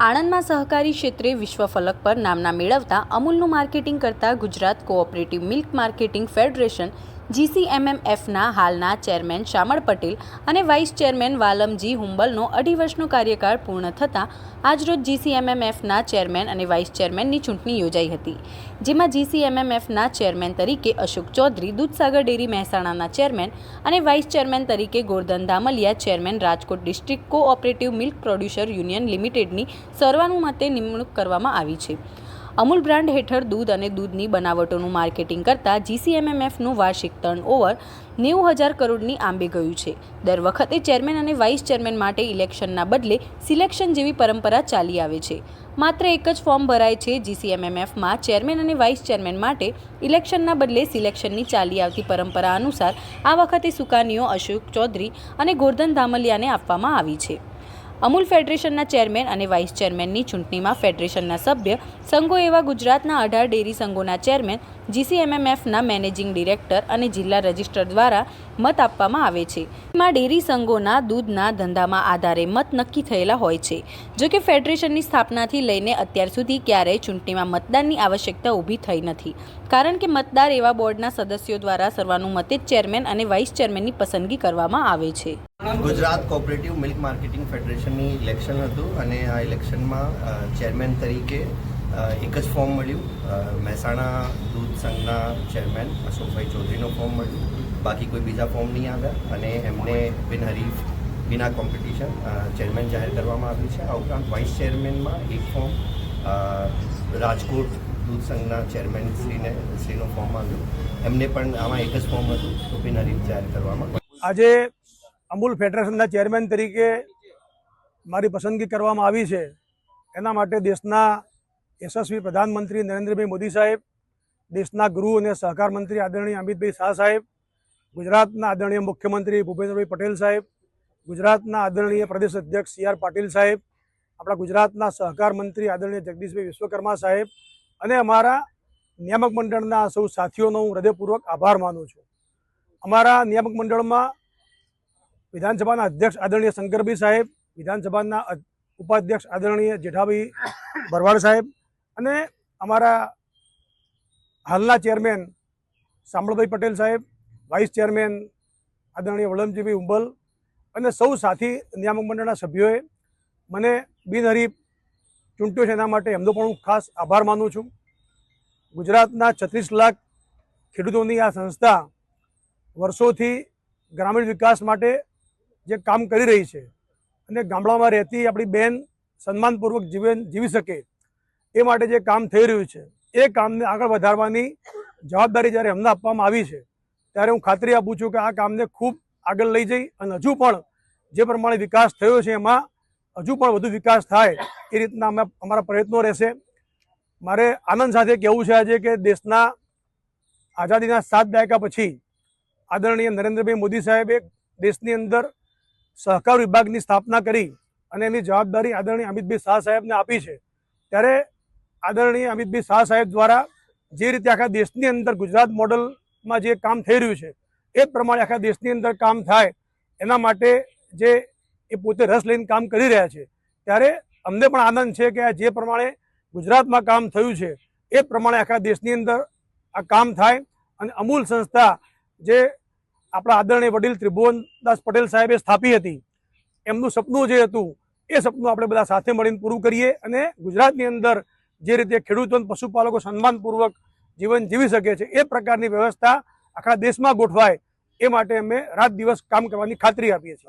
આણંદમાં સહકારી ક્ષેત્રે વિશ્વ ફલક પર નામના મેળવતા અમૂલનું માર્કેટિંગ કરતા Gujarat cooperative milk marketing federation GCMMFના હાલના ચેરમેન શામળ પટેલ અને વાઇસ ચેરમેન વાલમજી હુંબલનો 2.5 વર્ષનો કાર્યકાળ પૂર્ણ થતાં આજરોજ GCMMFના ચેરમેન અને વાઇસ ચેરમેનની ચૂંટણી યોજાઈ હતી, જેમાં GCMMFના ચેરમેન તરીકે અશોક ચૌધરી દૂધસાગર ડેરી મહેસાણાના ચેરમેન અને વાઇસ ચેરમેન તરીકે Gordhan Dhamaliya chairman Rajkot district cooperative milk producer union લિમિટેડની સર્વાનુમતે નિમણૂક કરવામાં આવી છે। અમૂલ બ્રાન્ડ હેઠળ દૂધ અને દૂધની બનાવટોનું માર્કેટિંગ કરતા GCMMFનું વાર્ષિક ટર્નઓવર 90,000 કરોડની આંબે ગયું છે। દર વખતે ચેરમેન અને વાઇસ ચેરમેન માટે ઇલેક્શનના બદલે સિલેક્શન જેવી પરંપરા ચાલી આવે છે। માત્ર એક જ ફોર્મ ભરાય છે। GCMMFમાં ચેરમેન અને વાઇસ ચેરમેન માટે ઇલેક્શનના બદલે સિલેક્શનની ચાલી આવતી પરંપરા અનુસાર આ વખતે સુકાનીઓ અશોક ચૌધરી અને ગોરધન ધામલિયાને આપવામાં આવી છે। અમૂલ ફેડરેશનના ચેરમેન અને વાઇસ ચેરમેનની ચૂંટણીમાં ફેડરેશનના સભ્ય સંઘો એવા ગુજરાતના 18 ડેરી સંઘોના ચેરમેન, GCMMFના મેનેજિંગ ડિરેક્ટર અને જિલ્લા રજિસ્ટ્રાર દ્વારા મત આપવામાં આવે છે। એમાં ડેરી સંઘોના દૂધના ધંધામાં આધારે મત નક્કી થયેલા હોય છે। જોકે ફેડરેશનની સ્થાપનાથી લઈને અત્યાર સુધી ક્યારેય ચૂંટણીમાં મતદાનની આવશ્યકતા ઊભી થઈ નથી, કારણ કે મતદાર એવા બોર્ડના સદસ્યો દ્વારા સર્વાનુમતે ચેરમેન અને વાઇસ ચેરમેનની પસંદગી કરવામાં આવે છે। Gujarat cooperative milk marketing federation election हतुं अने आ इलेक्शन में चेरमेन तरीके एक ज फॉर्म मळ्युं। महेसाणा दूध संघना चेरमेन अशोकभाई चौधरीनो फॉर्म मळ्युं, बाकी कोई बीजा फॉर्म नहीं आव्या अने एमने बिनहरीफ बिना कॉम्पिटिशन चेरमेन जाहिर करवामां आव्युं छे। आ उपरांत वाइस चेरमेन में एक फॉर्म राजकोट दूध संघना चेरमेन श्रीनो फॉर्म आव्युं, एमने पण आमां एक ज फॉर्म हतुं तो बिनहरीफ जाहिर करवामां आजे अमूल फेडरेशनना चेरमेन तरीके मारी पसंदगी करवामां आवी छे। एना माटे देशना यशस्वी प्रधानमंत्री नरेंद्रभाई मोदी साहेब, देशना गृह और सहकार मंत्री आदरणीय अमितभाई शाह साहेब, गुजरातना आदरणीय मुख्यमंत्री भूपेन्द्रभाई पटेल साहेब, गुजरातना आदरणीय प्रदेश अध्यक्ष CR पाटील साहेब, अपना गुजरातना सहकार मंत्री आदरणीय जगदीशभाई विश्वकर्मा साहेब अने अमारा नियामक मंडळना सौ साथीओनो हूँ हृदयपूर्वक आभार मानु छुं। अमारा नियामक मंडळमां विधानसभा अध्यक्ष आदरणीय शंकरभाई साहेब, विधानसभा उपाध्यक्ष आदरणीय जेठाभाई भरवाड़ साहेब अने अमारा हालना चेरमेन शामळभाई पटेल साहेब, वाइस चेरमेन आदरणीय वालमजीभाई हुंबल अने सौ साथी नियामक मंडळना सभ्योए मने बिनहरीफ चूंट्यो छे, एना माटे एमनो पण हुं खास आभार मानु छुं। गुजरातना 36 लाख खेडूतोनी आ संस्था वर्षोथी ग्रामीण विकास माटे जे काम करी रही है अने गामडामां रहती अपनी बेन सन्मानपूर्वक जीवन जीवी सके ए माटे जे काम थई रह्युं छे ए कामने आगळ वधारवानी जवाबदारी ज्यारे अમને આપવામાં આવી છે ત્યારે હું ખાતરી આપું છું કે આ કામને ખૂબ આગળ લઈ જઈ અને હજુ પણ જે પ્રમાણે વિકાસ થયો છે એમાં હજુ પણ વધુ વિકાસ થાય એ રીતના અમે અમારા પ્રયત્નો રહેશે। મારે આનંદ સાથે કહેવું છે આજે કે દેશના આઝાદીના 7 દાયકા પછી आदरणीय नरेंद्रभाई मोदी साहेबे देशनी अंदर सहकार विभागनी स्थापना करी अने एनी जवाबदारी आदरणीय अमितभाई शाह साहेबने आपी छे। त्यारे आदरणीय अमितभाई शाह साहेब द्वारा जे रीते आखा देशनी अंदर गुजरात मॉडल में जे काम थई रह्युं छे ए प्रमाणे आखा देशनी अंदर काम थाय एना माटे जे ए पोते रस लईने काम करी रह्या छे त्यारे अमने पण आनंद छे के जे प्रमाणे गुजरातमां काम थयुं छे ए प्रमाणे आखा देशनी अंदर आ काम थाय अने अमूल संस्था जे अपना आदरणीय वडील त्रिभुवनदास पटेल साहेबे स्थापी हती एमनुं सपनुं जे हतुं ए सपनुं आपणे बधा साथे मळीने पूरुं करीए अने गुजरातनी अंदर जे रीते खेडूतो अने पशुपालको सन्मानपूर्वक जीवन जीवी शके छे ए प्रकारनी व्यवस्था आखा देशमां गोठवाय ए माटे अमे रात दिवस काम करवानी खातरी आपीए छीए।